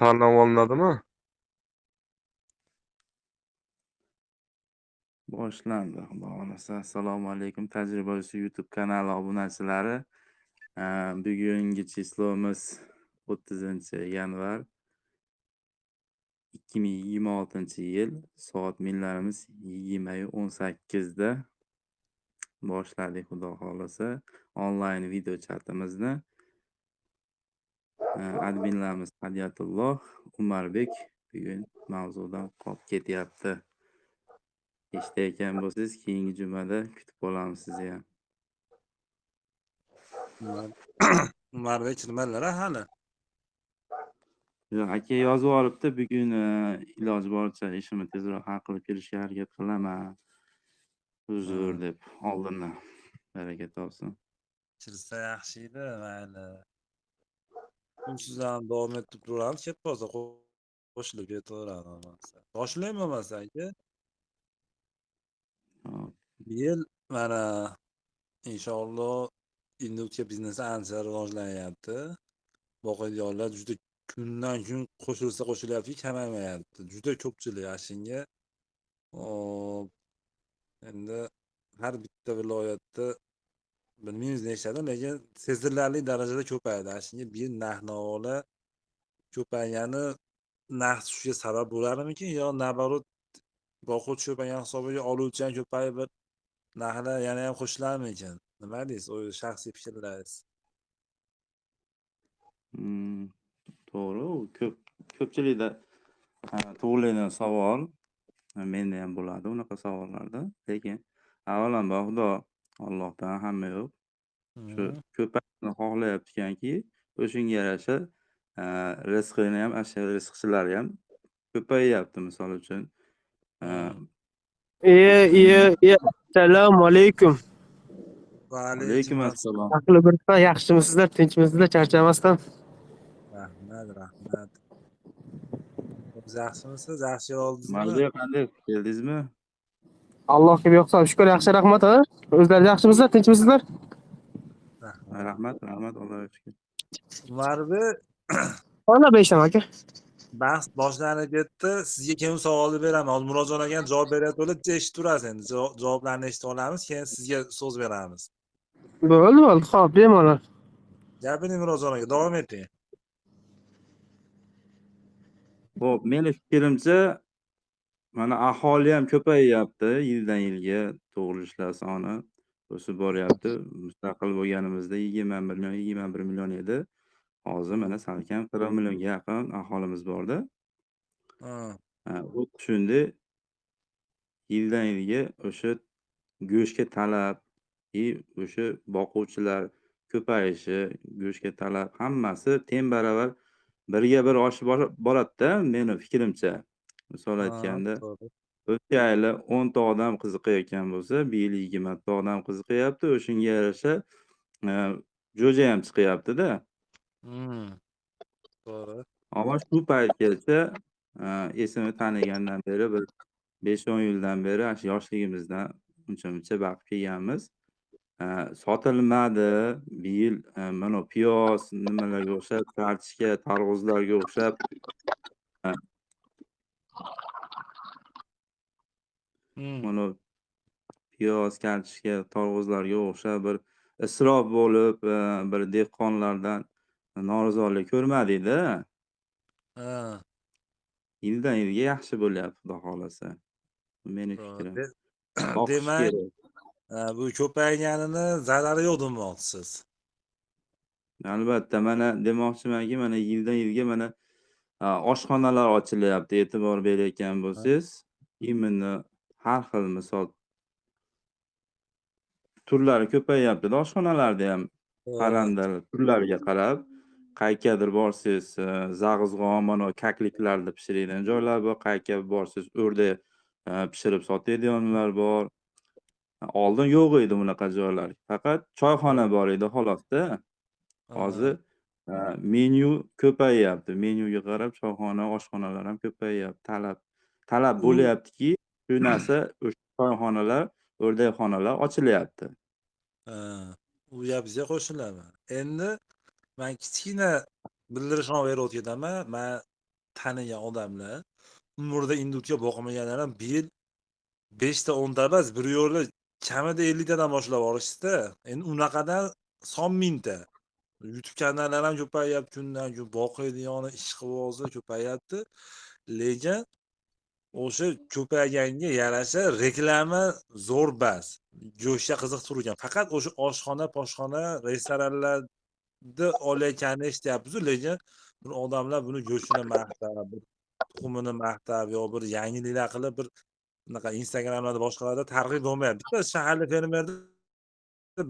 tanlab olinadimi? Boshlandi. Xudo xohlasa. Assalomu alaykum. Tajribasi YouTube kanali obunachilari. Bugungi chislomuz 30-yanvar 2026-yil. Soat millarimiz 20:18 da boshladik xudo xohlasa. Onlayn video chatimizni. Adminlarimiz Hadiyatulloh, Umarbek bugun mavzudan qolib ketyapti. Eshitayotgan bo'lsangiz, keyingi jumada kutib qolamiz sizni ham. Umarbek nimalar hali? Yo'q, aka yozib olibdi, bugun iloji boricha ishimni tezroq hal qilib kelishga harakat qilaman. Uzr deb oldindan baraka topsin. Kirsa yaxshi edi, mayli. Sizdan davom etib turamiz, chet bo'lsa qo'shilib ketaveramiz. Boshlaymi bo'lmasa aka? Hop. Bu yil mana inshaalloh induksiya biznesi ancha rivojlanyapti. Boqadiganlar juda kundan kun qo'shilyapti, kamaymayapti. Juda ko'pchilik ashinga. Hop. Endi har bitta viloyatda bilmaymiz nechtada, lekin sezilarli darajada ko'paydi. Ashinga bir narx-navolar ko'paygani narx tushishiga sabab bo'larmikin yo nabarot boquvchi ko'paygan hisobiga oluvchi ham ko'payib bir narxlar yana ham qo'shilarmikin? Nima deysiz? O'z shaxsiy fikrlaringiz. To'g'ri, u ko'pchilikda tug'iladigan savol. Menda ham bo'ladi unaqa savollarda. Lekin avvalambor Xudo Allohdan hamma yo'q. Shu ko'payishni xohlayapti ekanki, o'shunga yarasha rizqini ham, rizqchilari ham ko'payyapti. Misol uchun Assalomu alaykum. Va alaykum assalom. Aqli birpa, yaxshimisizlar, tinchmisizlar, charchamasdan. Rahmat. O'zingiz yaxshimisiz? Yaxshi oldingizmi? Mardiya qanday? Keldingizmi? Allohga yo'qsa shukr, yaxshi, rahmat. O'zlaringiz yaxshimisizlar, tinchmisizlar? Rahmat, Allohga shukr. Umarbek, Ona besham aka. bahs boshlanib ketdi. Sizga kim savolni beraman. Hozir Murodjon aka javob beryapti, eshitib turasiz endi. Javoblarni eshitib olamiz, keyin sizga so'z beramiz. Bo'ldi. Xo'p, bemalol. Gapiring Murodjon aka, davom eting. Xo'p, meni fikrimcha, mana aholi ham ko'payyapti, yildan yilga tug'ilishlar soni o'sib boryapti. Mustaqil bo'lganimizda 21 million edi. Hozir mana salkam 40 millionga yaqin aholimiz borda. Xuddi shunday yildan yilga o'sha go'shtga talab, o'sha boquvchilar ko'payishi, go'shtga talab hammasi teng baravar birga bir oshib boradi-da, meni fikrimcha. Misol aytganda, o'tgan yili 10 ta odam qiziqayotgan bo'lsa, bu yil 20 ta odam qiziqyapti. O'shunga yarasha jo'ja ham chiqyapti-da. To'g'ri. Ammo shu paytgacha esimni tanigandan beri bir 5-10 yildan beri shu yoshligimizdan uncha-muncha baqib kelganmiz. Sotilmadi. Bu yil mana piyoz nimalarga o'xshab, kartoshka, tarvuzlarga o'xshab mana piyoz, kartoshka, tarvuzlarga o'xshab bir isrof bo'lib, bir dehqonlardan norozilik ko'rmadik-da. Yildan yilga yaxshi bo'lyapti, xudo xolasa. Meni fikrim. Demak, bu ko'payganini zarari yo'q demoqchisiz. Albatta, mana demoqchimanki, mana yildan yilga mana oshxonalar ochilyapti. E'tibor berayotgan bo'lsangiz, imini har xil misol turlari ko'payyapti-da oshxonalarda ham. Parranda turlariga qarab, qayergadir borsangiz, zag'izg'on, mana kakliklarni pishiradigan joylar bor, qayerga borsangiz o'rdak pishirib sotadiganlar bor. Oldin yo'q edi bunaqa joylar. Faqat choyxona bor edi xolos-da. Hozir menyu ko'payyapti. Menyuga qarab choyxona, oshxonalar ham ko'payyapti. Talab bo'lyaptiki, shu narsa o'sha choyxonalar, o'rdakxonalar ochilyapti. U gapingizga qo'shilaman. Endi men kichkina bildirishni berib o'taman. Men tanigan odamlar umrida indutga boqmaganlar ham bir yil 5 ta 10 ta emas, bir yo'li kamida 50 tadan boshlab yuborishdi-da. Endi unaqadan son mingta. YouTube kanallar ham ko'payyapti, kundan kun boqadigan, ishqibozi ko'payyapti. Lekin o'sha ko'payganga yarasha reklama zo'r bas. Go'shtga qiziqtirgan. Faqat o'sha oshxona, poshxona, restoranlarda olayotganini eshityapmiz, lekin bir odamlar buni go'shtini maqtab, bir tuxumini maqtab yo bir yangiliklar qilib bir bunaqa Instagramlarda boshqalarda targ'ib bo'lmayapti. Bitta shaharlik fermerni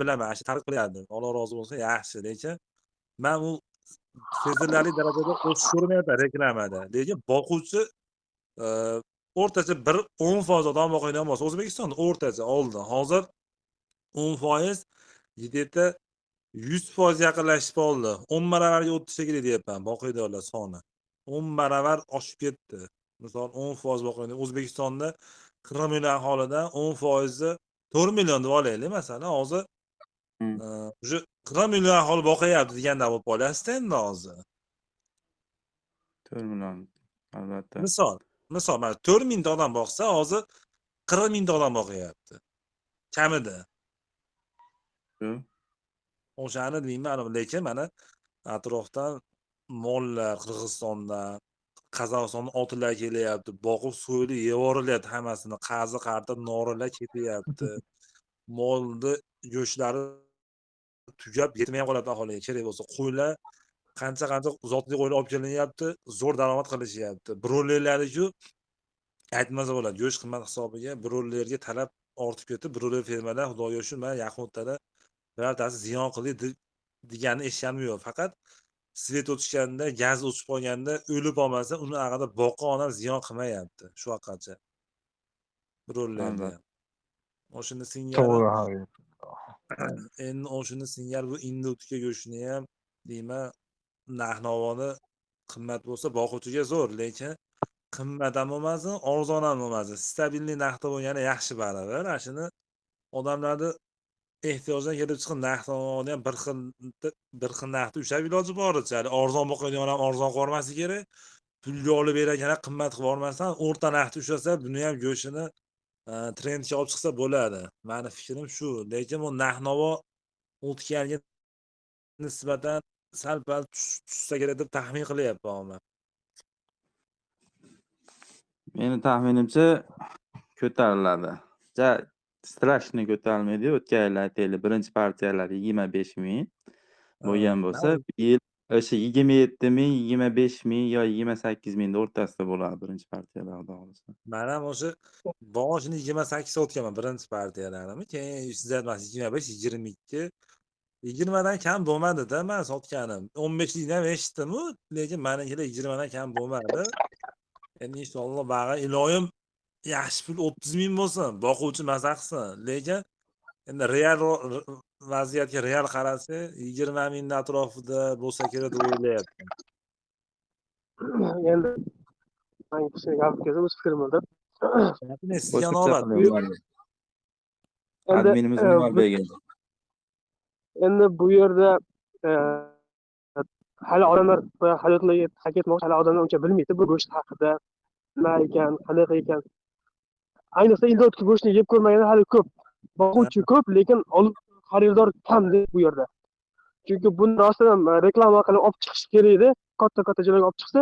bilaman, shu targ'ib qilyapti. Alloh rozi bo'lsin, yaxshi, lekin men u sezilarli darajada o'sish ko'rmayapman reklamada. Lekin boquvchi o'rtacha bir 10% odam boqadigan bo'lsa, O'zbekistonda o'rtacha oldin, hozir 10% yetida 100% yaqinlashib qoldi. 10 baravarga o'tishi kerak deyapman boqadiganlar soni. 10 baravar oshib ketdi. Misol 10% boqadi. O'zbekistonda 40 million aholidan 10% 4 million deb olaylik, masalan, hozir o'sha 40 million aholi boqayapti deganda bo'lib qolyapti endi hozir. 4 million albatta. Misol mana 4 mingta odam boqsa, hozir 40 mingta odam boqayapti. Kamida. O'shani deyman, lekin mana atrofdan mollar Qirg'izistondan, Qozog'istondan otlar kelyapti, boqib so'yilib yevorilyapti hammasini, qazi qarta norilar ketyapti. Molni go'shtlari tugab yetmay qolyapti aholiga, kerak bo'lsa qo'ylar qancha zotli qo'ylar olib kelinyapti, zo'r daromad qilishyapti. Broilerlarni-ku aytmasa bo'ladi, go'sht qimmat hisobiga broilerga talab ortib ketdi. Broiler fermalar xudoga shukr, mana yaqin o'rtada birortasi ziyon qildi deganini eshitganim yo'q. Faqat svet o'tishganda, gaz o'chib qolganda o'lib olmasa, uni haqida boqa odam ziyon qilmayapti shu vaqtgacha. Broilerda. O'shini singari. Endi o'shini singari bu indutga go'shtini ham deyman, narx-navoni qimmat bo'lsa boquvchiga zo'r, lekin qimmat ham bo'lmasin, arzon ham bo'lmasin. Stabilniy narxda bo'lgani yaxshi baribir. Shuni odamlarni ehtiyojdan kelib chiqib narxni ham bir xil narxda ushlab iloji boricha. Arzon boqadigan ham arzon qo'ymasligi kerak. Pulga olib berayotgan qimmat qilib bormasdan o'rta narxda ushlasa, buni ham go'shtini trendga olib chiqsa bo'ladi. Meni fikrim shu. Lekin bu narx-navo o'tganga nisbatan sal-pal tushsa kerak deb taxmin qilyapman. Meni taxminimcha ko'tariladi. Strashni ko'tarilmaydi. O'tgan yil aytaylik, birinchi partiyalar 25 ming bo'lgan bo'lsa, bu yil o'sha 27 ming, 25 ming yo 28 ming o'rtasida bo'ladi birinchi partiyalar, xudo xolisa. Men ham o'sha boshini 28 o'tganman birinchi partiyalarni. Keyin 25, 22, 20 dan kam bo'lmadi-da men sotganim. 15 likdan ham eshitdim-ku, lekin menikilar 20 dan kam bo'lmadi. Endi inshaalloh bag'i iloyim yaxshi pul 30 ming bo'lsin, boquvchi maza qilsin. Lekin endi real vaziyatga real qarasa 20 mingning atrofida bo'lsa kerak deb o'ylayapman. Endi men kishini gapirganda o'z fikrimda. Adminimiz nima degan? Endi bu yerda hali odamlar hayotlarga ketmoqchi, hali odamlar uncha bilmaydi bu go'sht haqida, nima ekan, qanaqa ekan. Ayniqsa indotki go'shtni yeb ko'rmagan hali ko'p. Boquvchi ko'p, lekin xaridor kam bu yerda. Chunki buni rostdan reklama qilib olib chiqish kerak edi. Katta joylarga olib chiqsa,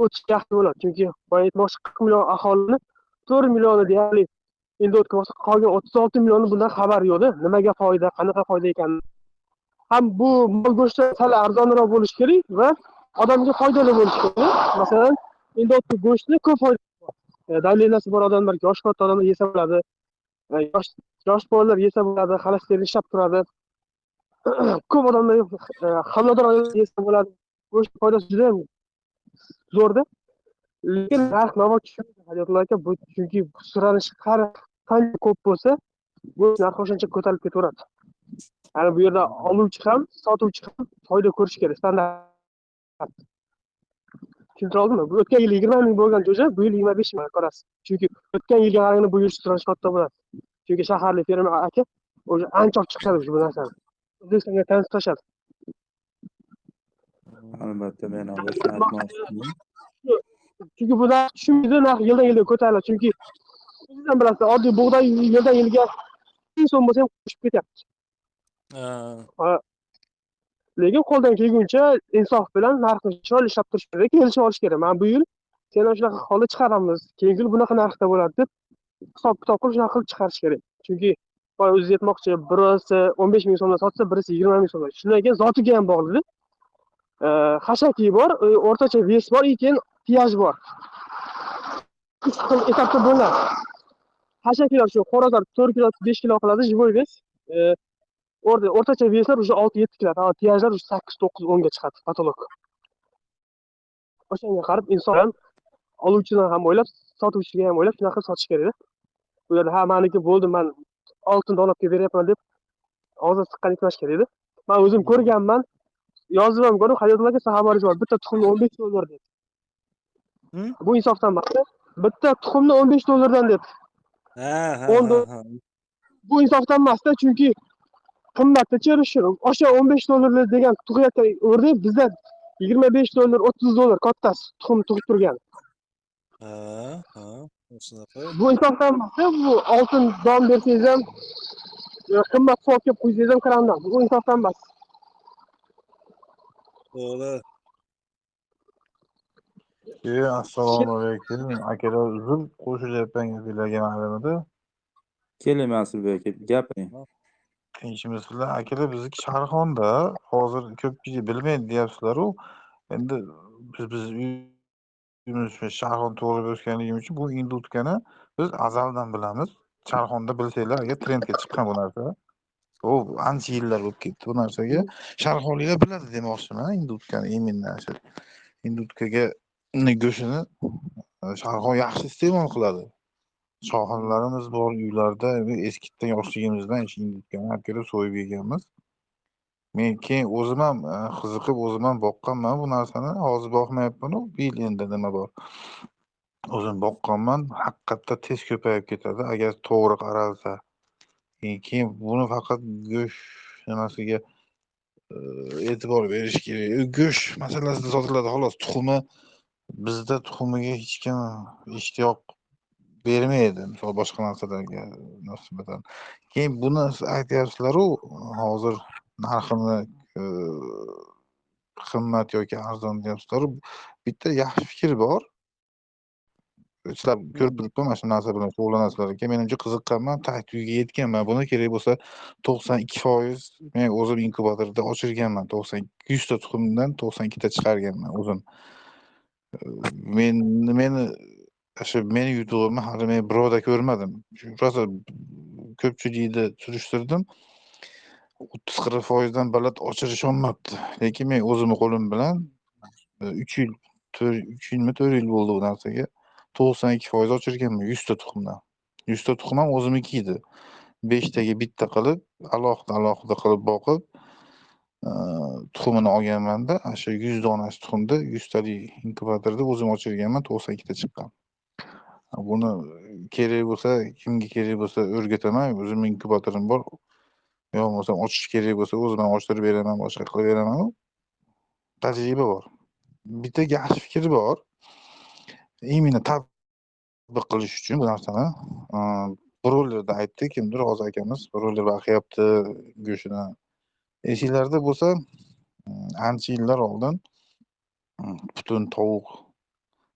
o'tish yaxshi bo'ladi. Chunki men aytmoqchi 40 million aholini 4 millioni deyarli indotki bo'lsa, qolgan 36 millioni bundan xabar yo'qdi. Nimaga foyda, qanaqa foyda ekanini. Ham bu mol go'shti sal arzonroq bo'lishi kerak va odamga foydali bo'lishi kerak. Masalan, indotki go'shtni ko'p foyda davleniyasi bor odamlar, yosh katta odamlar yesa bo'ladi. Yosh bolalar yesa bo'ladi, xolesterin ishlab turadi. Ko'p odamlar homilador ayollar yesa bo'ladi. Go'sht foydasi juda ham zo'rda. Lekin narx-navo tushadi hayotlarga, bu chunki suranish qancha ko'p bo'lsa, go'sht narxi o'shancha ko'tarilib ketaveradi. Ya'ni bu yerda oluvchi ham, sotuvchi ham foyda ko'rish kerak, standart. Tushuntira oldimmi? Bu o'tgan yil 20 ming bo'lgan jo'ja, bu yil 25 ming ko'rasiz. Chunki o'tgan yilga qaraganda bu yil suranish katta bo'ladi. Chunki shaharlik fermer aka o'sha ancha olib chiqishadi bu narsani. O'zbekistonga tanistashadi. Albatta, men ham o'shani aytmoqchiman. Chunki bu narx tushmaydi, narx yildan yilga ko'tariladi. Chunki siz ham bilasiz, oddiy bug'doy yildan yilga 1000 so'm bo'lsa ham oshib ketyapti. Ha, lekin qo'ldan kelguncha insof bilan narxni chiroyli ishlab turish kerak, kelishib olish kerak. Mana bu yil seni shunaqa holda chiqaramiz, keyingi yil bunaqa narxda bo'ladi deb hisob kitob qilib shunaqa qilib chiqarish kerak. Chunki boya o'zingiz aytmoqchi, birisi 15 ming so'mdan sotsa, birisi 20 ming so'mdan. Shundan keyin zotiga ham bog'liq. Xashaki bor, o'rtacha ves bor, keyin piyaj bor. 3 xil etapda bo'linadi. Xashakilar shu xo'rozlar 4 kilo, 5 kilo qiladi, живой вес. O'rtacha veslar уже 6-7 kiradi. Piyajlar 8-9-10 ga chiqadi patolog. O'shanga qarab inson oluvchini ham o'ylab, sotuvchiga ham o'ylab shunaqa sotish kerak. Ular ha meniki bo'ldi, men oltin donabga beryapman deb og'zini siqqan etmash kerak. Men o'zim ko'rganman, yozib ham ko'rib, hayotlarga xabaringiz bor. Bitta tuxumni 15 dollar deb. Bu insofdan emas. Bitta tuxumni 15 dollardan deb. Bu insofdan emas-da, chunki qimmatda cherishir. O'sha 15 dollar degan tug'yapti o'rda bizda 25 dollar, 30 dollar kattasi tuxum tug'ib turgan. Bu insofdan emas, bu oltin don bersangiz ham qimmat so'rab kelib qo'ysangiz ham kiramdan. Bu insofdan emas. To'g'ri. Assalomu alaykum. Akalar uzun qo'shilyapman sizlarga ma'lumida. Keling Mansur aka, gapiring. Tinchmisizlar? Akalar bizniki Sharxonda hozir ko'pchilik bilmaydi deyapsizlar-ku. Endi biz uyimiz Sharxon to'g'ri o'sganligim uchun bu indutkani biz azaldan bilamiz. Sharxonda bilsanglar, agar trendga chiqqan bu narsa. O ancha yillar bo'lib ketdi bu narsaga. Sharxonliklar biladi demoqchiman indutkani именно shu. Indutkaga go'shtini Sharxon yaxshi iste'mol qiladi. Shoxonlarimiz bor uylarda, eskidan yoshligimizdan indutkani olib kelib so'yib yeganmiz. Men keyin o'zim ham qiziqib o'zim ham boqqanman bu narsani. Hozir boqmayapman-ku, bir yil endi nima bor. O'zim boqqanman, haqiqatda tez ko'payib ketadi agar to'g'ri qaralsa. Keyin buni faqat go'sht nimasiga e'tibor berish kerak. Go'sht masalasida sotiladi xolos. Tuxumi bizda tuxumiga hech kim ishtiyoq bermaydi. Misol boshqa narsalarga nisbatan. Keyin buni aytyapsizlar-ku, hozir narxini qimmat yoki arzon deyapsizlar. Bitta yaxshi fikr bor. Sizlar ko'rib turibman mana shu narsa bilan shug'ullanasizlar ekan. Menimcha qiziqqanman, taxtiga yetganman. Buni kerak bo'lsa 92% men o'zim inkubatorda ochirganman. 100 ta tuxumdan 92 ta chiqarganman o'zim. Meni yutug'imni hali men birovda ko'rmadim. Rosa ko'pchilikni surishtirdim. 30-40% dan baland ochirish olmabdi. Lekin men o'zimni qo'lim bilan 3 yil 4 yil bo'ldi bu narsaga. 92% ochirganman 100 ta tuxumdan. 100 ta tuxum ham o'zimniki edi. 5 taga bitta qilib, alohida qilib boqib, tuxumini olganman-da, o'sha 100 donasi tuxumda 100 talik inkubatorda o'zim ochirganman, 92 ta chiqqan. Buni kerak bo'lsa, kimga kerak bo'lsa o'rgataman, o'zim inkubatorim bor. Yo bo'lmasa ochish kerak bo'lsa o'zim ham ochtirib beraman, boshqa qilib beraman. Tajriba bor. Bitta yaxshi fikr bor. Именно tatbiq qilish uchun bu narsani broilerda aytdi kimdir, hozir akamiz broiler baqyapti go'shtini. Esinglarda bo'lsa, ancha yillar oldin butun tovuq,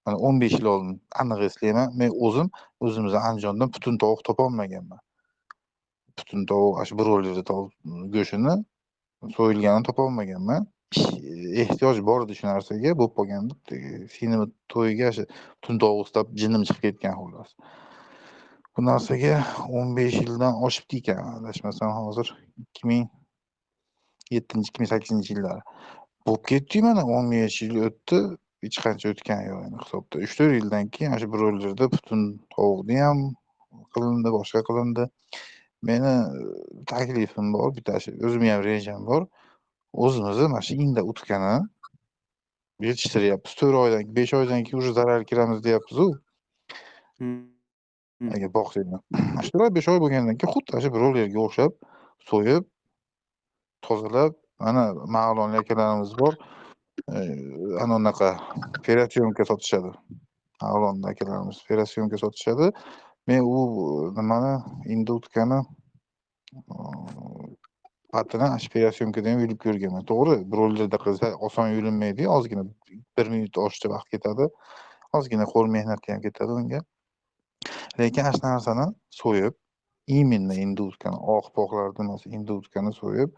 mana 15 yil oldin aniq eslayman, men o'zimiz Andijondan butun tovuq topolmaganman. Butun tovuq ash broilerda tovuq go'shtini so'yilganini topolmaganman. Ehtiyoj bor edi shu narsaga, bo'lib qolgandi. Seni to'yiga shu butun tovuq istab jinim chiqib ketgan xolos. Bu narsaga 15 yildan oshibdi ekan, adashmasam hozir 2007-2008-yillar. Bo'lib ketdi mana 15 yil o'tdi, hech qancha o'tgani yo'q endi hisobda. 3-4 yildan keyin shu broilerda butun tovuqni ham qilindi, boshqa qilindi. Meni taklifim bor, bittasi o'zimning ham rejam bor. O'zimizni mana shu inda utkani yetishtiryapmiz. 4 oydan, 5 oydan keyin уже zarar kiramiz deyapmiz-ku. Agar boqsanglar. 4-5 oy bo'lgandan keyin xuddi shu broilerga o'xshab so'yib, tozalab, mana ma'lum akalarimiz bor. Ana unaqa operasyonka sotishadi. Avlonda akalarimiz operasyonka sotishadi. Men u nimani indutkani patini operasyonkadan ham yulib ko'rganman. To'g'ri, broilerda qilsa oson yulinmaydi, ozgina 1 minut oshiqcha vaqt ketadi. Ozgina qo'l mehnati ham ketadi unga. Lekin ana shu narsani so'yib, именно indutkani, oq-poqlarni emas, indutkani so'yib,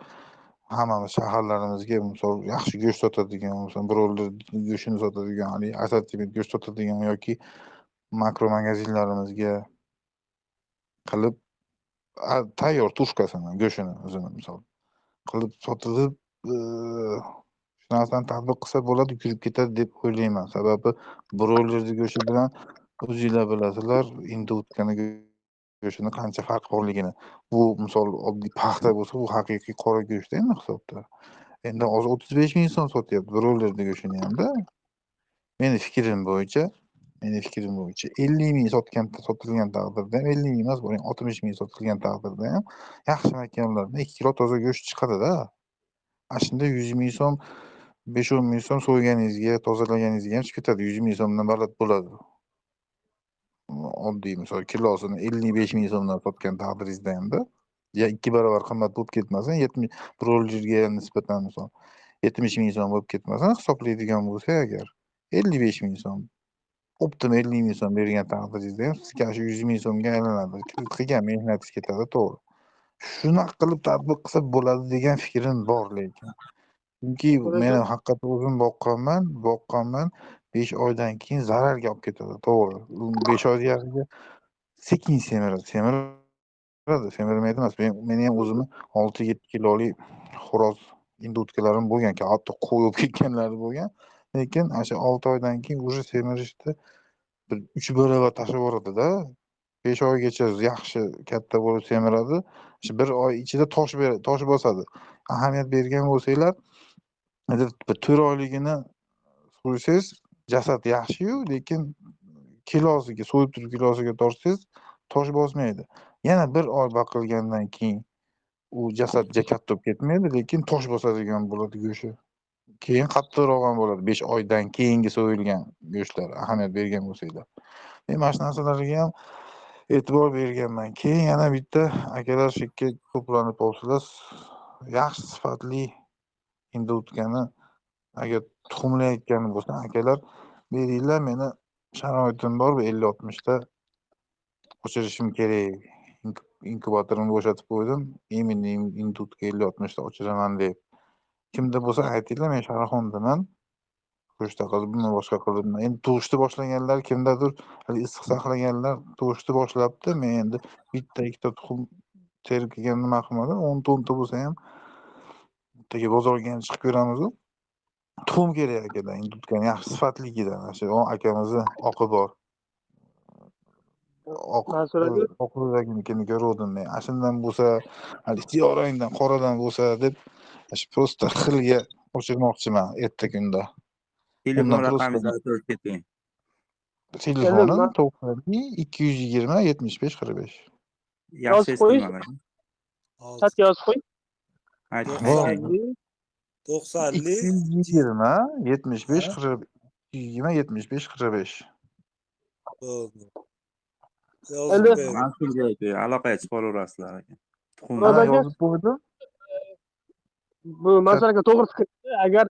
hammamiz shaharlarimizga misol yaxshi go'sht sotadigan, misol broiler go'shtini sotadigan, haligi assortiment go'sht sotadigan yoki makro magazinlarimizga qilib tayyor tushkasini, go'shtini o'zini misol qilib sotilib, shu narsani tatbiq qilsa bo'ladi, kirib ketadi deb o'ylayman. Sababi broilerni go'shti bilan o'zinglar bilasizlar, indutkani go'shtini qancha farq borligini. Bu misol oddiy paxta bo'lsa, bu haqiqiy qora go'sht endi hisobda. Endi hozir 35 ming so'm sotyapti broilerni go'shtini hamda. Meni fikrim bo'yicha 50 ming sotilgan taqdirda ham, 50 ming emas, bo'ling 60 ming sotilgan taqdirda ham yaxshi makonlarda 2 kilo toza go'sht chiqadi-da. Ana shunda 100 ming so'm, 5-10 ming so'm so'yganingizga, tozalaganingizga ham chiqib ketadi. 100 ming so'mdan baland bo'ladi. Oddiy misol kilosini 55 ming so'mdan sotgan taqdiringizda hamda, ya 2 barobar qimmat bo'lib ketmasin, 70 broilerga nisbatan misol 70 ming so'm bo'lib ketmasin, hisoblaydigan bo'lsa agar 55 ming so'm, optim 50 ming so'm bergan taqdiringizda ham sizga shu 100 ming so'mga aylanadi. Qilgan mehnatingiz ketadi, to'g'ri. Shunaqa qilib tatbiq qilsa bo'ladi degan fikrim bor lekin. Chunki men ham haqiqatdan o'zim boqqanman, 5 oydan keyin zararga olib ketadi, to'g'ri. 5 oyga sekin semirmaydi emas. Meni ham o'zimni 6-7 kilolik xo'roz indutkalarim bo'lgan, hatto qo'y bo'lib ketganlari bo'lgan. Lekin ana shu 6 oydan keyin уже semirishda bir 3 barobar tashlab yuboradi-da. 5 oygacha yaxshi katta bo'lib semiradi. Shu 1 oy ichida tosh bosadi. Ahamiyat bergan bo'lsanglar, 4 oyligini so'ysangiz jasad yaxshi-yu, lekin kilosiga, so'yib turib kilosiga tortsangiz tosh bosmaydi. Yana 1 oy baqilgandan keyin u jasadga katta bo'lib ketmaydi, lekin tosh bosadigan bo'ladi go'shti. Keyin qattiqroq ham bo'ladi 5 oydan keyingi so'yilgan go'shtlar, ahamiyat bergan bo'lsanglar. Men mana shu narsalarga ham e'tibor berganman. Keyin yana bitta akalar shu yerga to'planib qolsalar, yaxshi sifatli indutkani agar tuxumlayotgan bo'lsa, akalar beringlar, meni sharoitim bor, 50-60 ta ochirishim kerak. Inkubatorni bo'shatib qo'ydim. Именно indutka 50-60 ta ochiraman deb. Kimda bo'lsa aytinglar, men Sharaxondaman. Go'shtda qilibmi, boshqa qilibmi? Endi tug'ishni boshlaganlar, kimdadir hali issiq saqlaganlar tug'ishni boshlabdi. Men endi bitta, ikkita tuxum terib kelgan nima qilmadim. 10 ta bo'lsa ham bittaga bozorga ham chiqib ko'ramiz-ku. Tuxum kerak akadan, indutkani yaxshi sifatligidan. Shu akamizni oqi bor. Oqliginikini ko'rdim men. Shundan bo'lsa, hali ichyorangdan, qoradan bo'lsa deb, shu prosta xilga o'chirmoqchiman erta kunda. Telefon raqamingizni aytib keting. Telefonim 220 75 45. Yaxshi istimal. Chatga yozib qo'y. Ayting. 90 220 75 40 220 75 45. bo'ldi. Endi Men shunga aytay, aloqaga chiqib olaverasizlar aka. Mana yozib qo'ydim. Bu masalaga to'g'ri fikrda, agar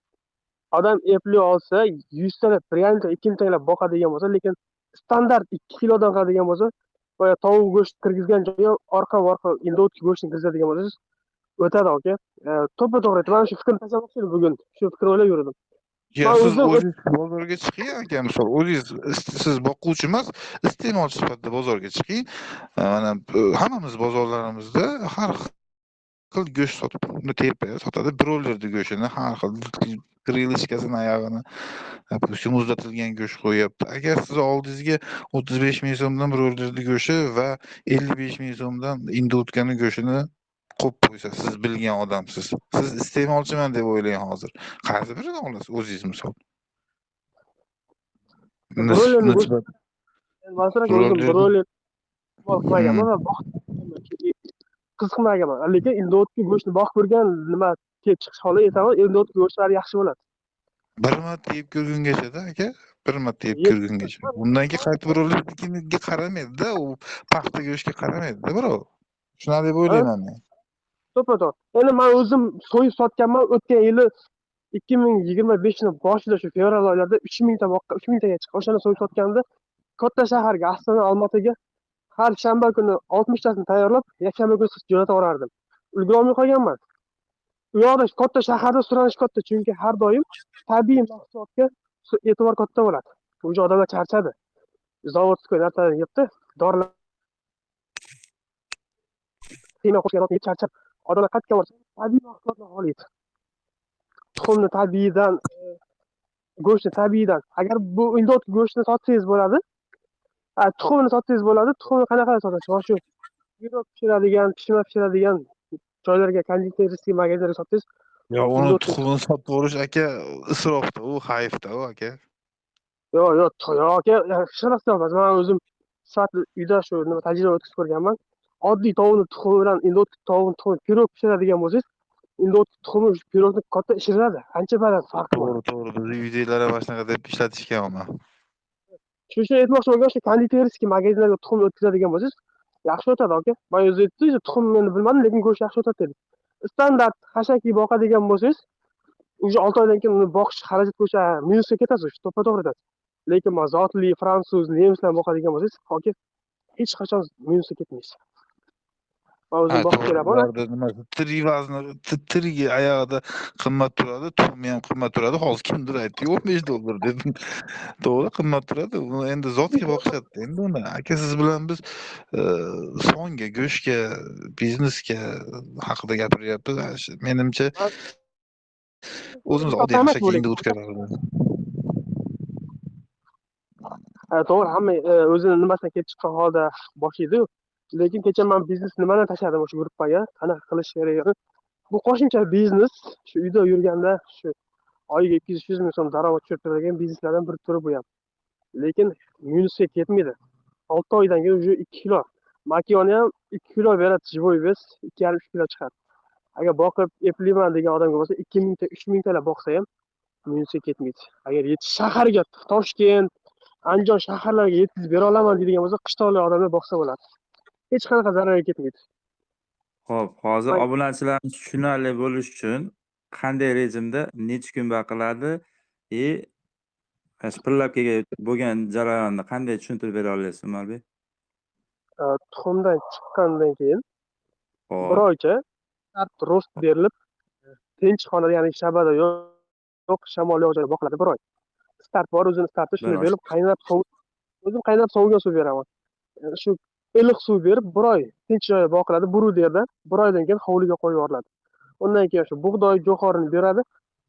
odam epli olsa 100 talab, 200 talab boqadigan bo'lsa, lekin standart 2 kilodan qiladigan bo'lsa, boya tovuq go'sht kirgizgan joyi orqa indutka go'shtini kirgizadigan bo'lsangiz o'tadi aka. To'ppa-to'g'ri aytdim. Mana shu fikrni tashlamoqchi edim bugun. Shu fikrni o'ylab yurdim. Siz o'zingiz bozorga chiqing aka, misol o'zingiz siz boquvchi emas, iste'molchi sifatida bozorga chiqing. Mana hammamiz bozorlarimizda har xil go'sht sotadi. Broilerni go'shtini har xil grillishkasini oyog'ini muzlatilgan go'sht qo'yapti. Agar siz oldingizga 35 ming so'mdan broilerni go'shti va 55 ming so'mdan indutkani go'shtini qo'yib qo'ysa, siz bilgan odamsiz. Siz iste'molchiman deb o'ylang hozir. Qaysi birini olasiz o'zingiz misol? Masalan, o'zim broiler qilmaganman va qiziqmaganman. Lekin indutka go'shtni boqib ko'rgan, nima kelib chiqish holi aytaman, indutka go'shtlari yaxshi bo'ladi. Bir marta yeb ko'rgungacha-da aka, bir marta yeb Yeb- ko'rgungacha. Bundan keyin qaytib birovlarnikiga qaramaydi-da, u paxta go'shtga qaramaydi-da birov. Shunaqa deb o'ylayman men. to'ppa-to'g'ri. Endi men o'zim so'yib sotganman. O'tgan yili 2025 boshida shu fevral oylarida 3 mingtaga chiqqan. O'shani so'yib sotganda katta shaharga, Astana, Olmaotaga har shanba kuni 60tasini tayyorlab, yakshanba kuni jo'natib yuborardim. Ulgurolmay qolganman. U yoqda katta shaharda suranish katta, chunki har doim tabiiy mahsulotga e'tibor katta bo'ladi. O'sha odamlar charchadi. Zavodskiy narsalarni yebdi, dorilar qiyma qo'shganlarni yeb charchab, odamlar qayerga borsa, tabiiy mahsulotni xohlaydi. Tuxumni tabiiydan, go'shtni tabiiydan. Agar bu indot go'shtini sotsangiz bo'ladi, tuxumini sotsangiz bo'ladi. Tuxumni qanaqa sotasiz? Mana shu pirog pishiradigan, pishma pishiradigan joylarga, konditerskiy magazinlarga sotsangiz, Yo, uni indot tuxumini sotib yuborish aka isrofda, u hayfda u aka. yo'q, hech emas. Men o'zim sifatli uyda shu nima tajriba o'tkazib ko'rganman. Oddiy tovuqni tuxumi bilan indot tovuqni tuxumi pirog pishiradigan bo'lsangiz, indot tuxumi pirogni katta ishiradi. Ancha baland farqi bor. To'g'ri, bizni uydagilar ham mana shunaqa deb ishlatishgan uni. Shu aytmoqchi bo'lgan shu konditerskiy magazinlarga tuxum o'tkazadigan bo'lsangiz, yaxshi o'tadi aka. Men o'zi aytdim, tuxum men bilmadim, lekin go'sht yaxshi o'tadi dedi. Standart hashaki boqadigan bo'lsangiz, уже 6 oydan keyin uni boqish xarajat bo'yicha minusga ketasiz, to'ppa-to'g'ri aytasiz. Lekin men zotli, fransuz, nemislarni boqadigan bo'lsangiz, aka hech qachon minusga ketmaysiz. Men o'zim boqib kelaman. Ularda nima tiri vazni tirigi oyog'ida qimmat turadi, tuxumi ham qimmat turadi. Hozir kimdir aytdi, $15 dedim. To'g'ri, qimmat turadi. Uni endi zotga boqishadi. Endi uni aka siz bilan biz songa, go'shtga, biznesga haqida gapiryapmiz. Menimcha o'zimiz oddiy hashaki endi o'tkazamiz. To'g'ri, hamma o'zini nimasidan kelib chiqqan holda boshlaydi. Lekin kecha men biznes nimani tashladim o'sha gruppaga, qanaqa qilish kerak. Bu qo'shimcha biznes, shu uyda yurganda shu oyiga 200-300 ming so'm daromad tushirib turadigan bizneslardan bir turi bu ham. Lekin minusga ketmaydi. 6 oydan keyin уже 2 kilo. Makiyoni ham 2 kilo beradi, живой вес 2,5 kilo chiqadi. Agar boqib eplayman degan odamga bo'lsa 2000 ta, 3000 talab boqsa ham minusga ketmaydi. Agar shaharga, Toshkent, Andijon shaharlarga yetkazib bera olaman deydigan bo'lsa, qishloqli odamlar boqsa bo'ladi. Hech qanaqa zararga ketmaydi. Xo'p, hozir obunachilarimiz tushunarli bo'lish uchun qanday rejimda necha kun baqiladi pillabga bo'lgan jarayonni qanday tushuntirib bera olasiz, Umarбек? Tuxumdan chiqqandan keyin Xo'p. bir oycha rost berilib, tinch xonada, ya'ni shabada yo'q, shamol yo'q joyda boqiladi bir oy. Start bor, o'zini starti shuni berib, o'zim qaynab sovigan suv beraman. Shu iliq suv berib, bir oy tinch joyda boqiladi, burud yerda. Bir oydan keyin hovliga qo'yib yuboriladi. Undan keyin shu bug'doy jo'xorini beradi.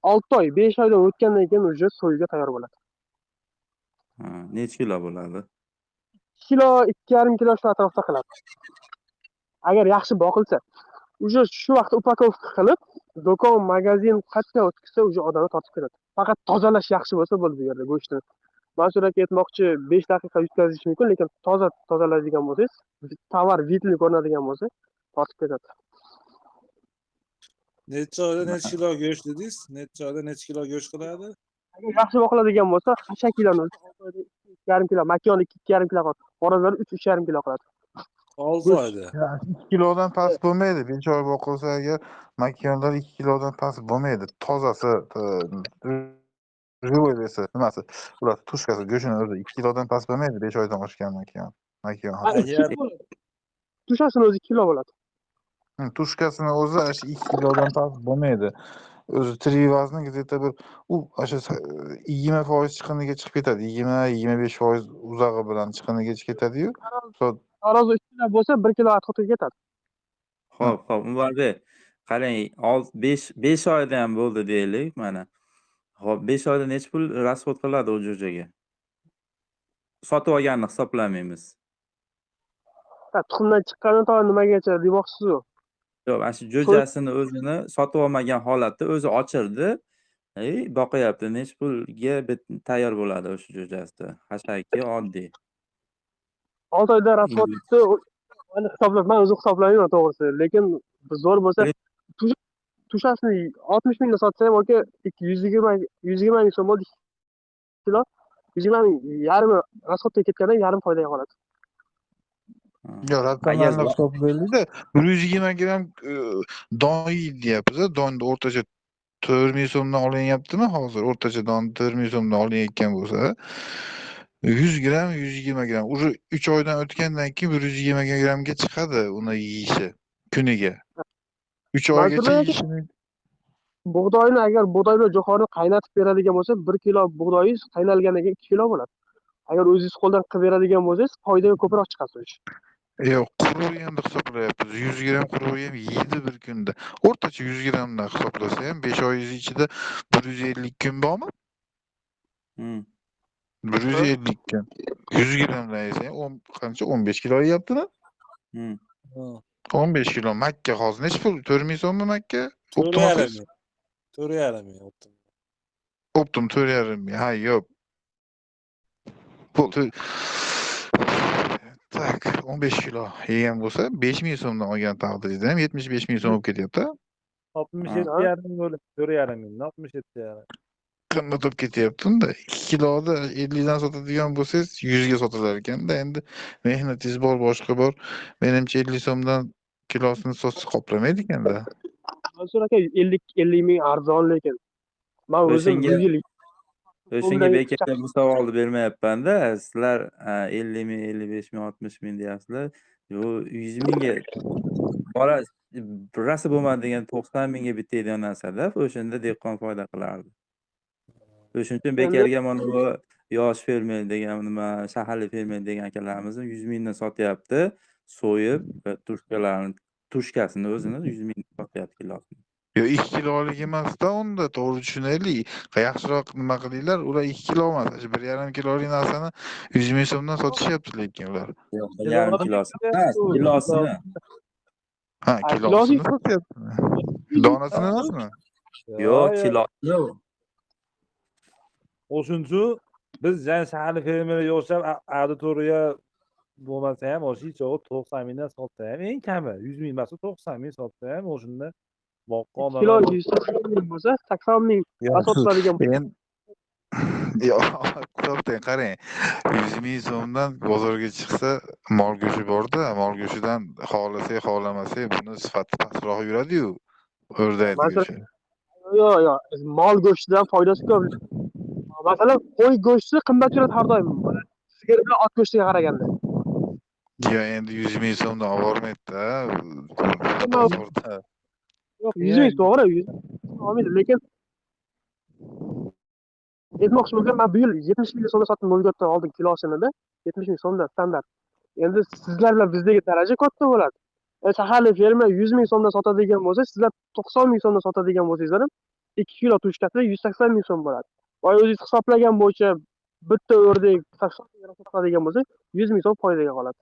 6 oy, 5 oydan o'tgandan keyin уже so'yga tayyor bo'ladi. Necha kilo bo'ladi? 2 kilo, 2,5 kilo shu atrofda qiladi. Agar yaxshi boqilsa, уже shu vaqt upakovka qilib, do'kon, magazin qayerga o'tkazsa, уже odamlar tortib keladi. Faqat tozalash yaxshi bo'lsa bo'ldi bu yerda go'shtni. Mas'uliyatga aytmoqchi 5 daqiqa yutkazish mumkin, lekin tozalaydigan bo'lsangiz, tovar vidli ko'rinadigan bo'lsa, tortib ketadi. Necha oyda necha kilo go'sht dedingiz? Necha oyda necha kilo go'sht qiladi? Agar yaxshi boqiladigan bo'lsa, hashakiloni 2,5 kilo, makiyoni 2,5 kilo qiladi. Xo'rozlar 3,5 kilo qiladi. 6 oyda. 2 kilodan past bo'lmaydi. 5 oy boqilsa agar makiyonlar 2 kilodan past bo'lmaydi. Tozasi, живой веси, nimasi? Ular tushkasi, go'shtini o'zi 2 kilodan past bo'lmaydi. 5 oydan oshgan makiyon. Tushasini o'zi 2 kilo bo'ladi. Tushkasini o'zi 2 kilodan past bo'lmaydi. O'zi tiri vazni где-то bir u o'sha 20% chiqiniga chiqib ketadi. 20-25% uzog'i bilan chiqiniga chiqib ketadi-yu. Tarozi 3 kilo bo'lsa 1 kilo atxotga ketadi. Xo'p, Umarбек, qarang, 5 oyda ham bo'ldi deylik, mana. Xo'p, 5 oyda necha pul rasxod qiladi u jo'jaga? Sotib olganini hisoblamaymiz. Tuxumdan chiqqanidan to nimagacha demoqchisiz-ku? Yo'q, ana shu jo'jasini o'zini sotib olmagan holatda o'zi ochirdi. Boqyapti. Necha pulga tayyor bo'ladi o'sha jo'jasi? Hashaki oddiy. 6 oyda rasxodni mana hisoblab, men o'zim hisoblayman to'g'risi, lekin zo'r bo'lsa tushasini 60 mingga sotsa ham aka 120 ming so'm bo'ldi kilo. 120 ming yarmi расходga ketgandan yarim foydaga qoladi. Yo, Agar rakamlarni hisoblaylik-da. 120 gramm don yeydi deyapmiz. Donni o'rtacha 4,000 so'mdan olinyaptimi hozir? O'rtacha donni 4,000 so'mdan olinayotgan bo'lsa, 100 gramm, 120 gramm. Уже 3 oydan o'tgandan keyin 120 grammga chiqadi uni yeyishi kuniga. 3 oygacha Mansur aka, yeyishini bug'doyni agar bug'doy jo'xorini qaynatib beradigan bo'lsa, 1 kilo bug'doyingiz qaynalgandan keyin 2 kilo bo'ladi. Agar o'zingiz qo'ldan qilib beradigan bo'lsangiz, foydaga ko'proq chiqasiz. yo'q, quruq yemni hisoblayapmiz. 100 gramm quruq yem yeydi bir kunda. O'rtacha 100 grammdan hisoblasa ham 5 oy ichida 150 kun bormi? 150 kun. 100 grammdan yesang, qancha? 15 kilo yeyaptimi? 15 kilo. Makka hozir nechi pul? 4,000 so'mmi Makka? Optim olsangiz? 4,5 ming optim. Optim 4,5 ming. Ha, yo'q. Bu tak 15 kilo yegan bo'lsa 5,000 so'mdan olgan taqdirda ham 75,000 so'm bo'lib ketyapti. 67,5 ming bo'lib 4,5 ming, 67,5. Qimmat bo'lib ketyapti unda. 2 kiloda 50 dan sotadigan bo'lsangiz 100 ga sotilar ekanda. Endi mehnatingiz bor, boshqa bor. Menimcha 50 so'mdan kilosini sotsa qoplamaydi ekanda. Mansur aka 50 ming arzon, lekin men o'zim O'shanga- 100 yil O'shanga bekorga bu savolni bermayapman-da. Sizlar 50 ming, 55 ming, 60 ming deyapsizlar. Bu 100 mingga bora birasi bo'lmadi degan 90 mingga bitadigan narsa-da. O'shanda dehqon foyda qilardi. O'shuning uchun bekorga mana bu yosh fermer degan nima, shaharlik fermer degan akalarimiz 100 mingdan sotyapti. So'yib tushkasini o'zini 100 mingdan sotyapti kilosini. Yo, 2 kilolik emasda unda, to'g'ri tushunaylik. Yaxshiroq nima qilinglar, ular 2 kilo emas, 1,5 kilolik narsani 100 ming so'mdan sotishyapti lekin ular. Yarim kilosini. Kilosini. Ha, kilosini kilosini sotyapti. Donasini emasmi? Yo'q, kilosini. O'shuncha biz shaharlik fermerga o'xshab auditoriya bo'lmasa ham o'shicha 90 mingdan sotsa ham eng kami 100 ming emas, 90 ming sotsa ham o'shunda boqqan kilo 180 ming bo'lsa 80 ming sotiladigan Men yo, hisoblang qarang. 100 ming so'mdan bozorga chiqsa, mol go'shti bor-da, mol go'shtidan xohlasak, xohlamasak buni sifati pastroq yuradi-yu. O'rdak go'shti. yo'q, mol go'shtidan foydasi ko'p. Masalan, qo'y go'shti qimmat yuradi har doim. Sigir bilan ot go'shtiga qaraganda. Yo, endi 100 ming so'mdan olmaydi-da. Yo'q, 100 ming to'g'ri, 100 olmaydi, lekin aytmoqchimanki, men bu yil 70 ming so'mga sotdim No'zgoddan oldim kilosini-da, 70 ming so'mdan standart. Endi sizlar bilan bizdagi daraja katta bo'ladi. Shaharlik fermer 100 ming so'mdan sotadigan bo'lsa, sizlar 90 ming so'mdan sotadigan bo'lsangizlar ham 2 kilo tushkasi 180 ming so'm bo'ladi. Voy, o'zingiz hisoblagan bo'yicha bitta o'rdak 80 ming sotadigan bo'lsa, 100 ming so'm foydaga qoladi.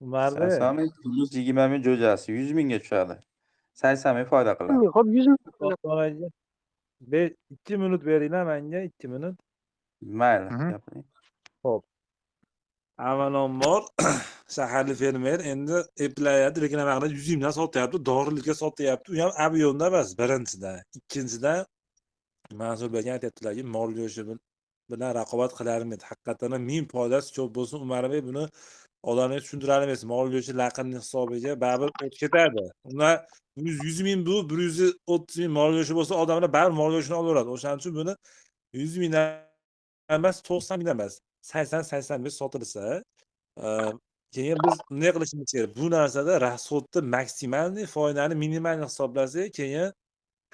Umarda 80 ming plus 20 ming jo'jasi 100 mingga tushadi. 80 ming foyda qiladi. Xo'p, 100 ming 2 minut beringlar menga, 2 minut. Mayli, Mhm. gapiring. Avvalambor shaharlik fermer endi eplayapti, lekin nima 100 mingdan sotyapti, dorilikka sotyapti. U ham abyomda emas, birinchidan. Ikkinchidan Mansur aka aytyaptilarki, mol go'shti bilan raqobat qilarmidi? Haqiqatan ham ming foydasi ko'p bo'lsin. Umar aka buni odamlarga tushuntiramiz. Mol go'shti laqinning hisobiga baribir o'tib ketadi. Ular 100 ming bu 130 ming mol go'shti bo'lsa, odamlar baribir mol go'shtini olaveradi. O'shaning uchun buni 100 mingdan emas, 90 mingdan emas, 80-85 sotilsa, keyin biz nima qilishimiz kerak? Bu narsada rasxodni maksimalniy, foydani minimalni hisoblasak, keyin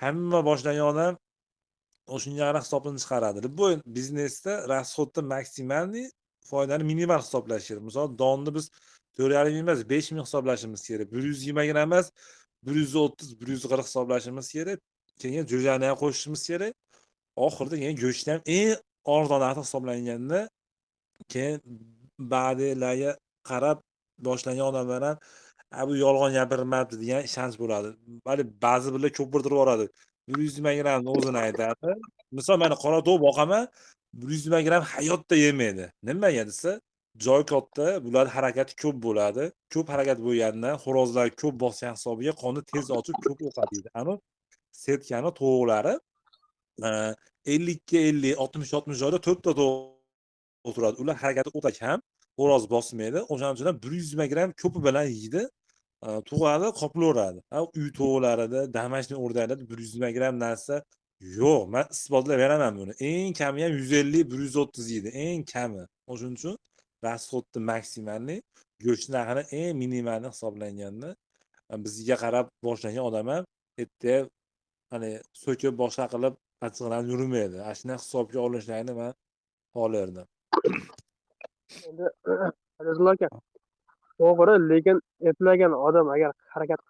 hamma boshlagan odam o'shunga qarab hisobini chiqaradi. Bu biznesda rasxodni maksimalniy, foydani minimal hisoblash kerak. Misol, donni biz 4,5 ming emas, 5 ming hisoblashimiz kerak. 120 gramm emas, 130, 140 hisoblashimiz kerak. Keyin jo'jani ham qo'shishimiz kerak. Oxirida keyin go'shtni ham eng arzon narxi hisoblanganda, keyin ba'dilarga qarab boshlagan odamlar ham bu yolg'on gapirmabdi degan ishonch bo'ladi. Bali ba'zi birlar ko'pirtirib yuboradi. 120 grammni o'zini aytadi. Misol, men qora tovuq boqaman, 120 gramm hayotda yemaydi. Nimaga desa, joy katta, bular harakati ko'p bo'ladi. Ko'p harakat bo'lgandan xo'rozlar ko'p bosgan hisobiga qonni tez ochib ko'p o'qadi. Ani setkani tovuqlari 50 ga 50, 60 joyda 4 ta tovuq o'tiradi. Ular harakati o'ta kam, xo'roz bosmaydi. O'shaning uchun ham 120 gramm ko'pi bilan yeydi. Tug'adi, qoplaveradi. Uy to'g'larida, домашний o'rdalarda 120 gramm narsa yo'q. Men isbotlab beraman buni. Eng kami ham 150-130 yeydi, eng kami. O'shuning uchun расходni maksimalni, go'sht narxini eng minimalni hisoblanganda bizga qarab boshlagan odam ham erta hani so'kib boshqa qilib achchig'lanib yurmaydi. Ana shunday hisobga olishlarini men xohlardim. Endi Azizullo aka, to'g'ri, lekin eplagan odam agar harakat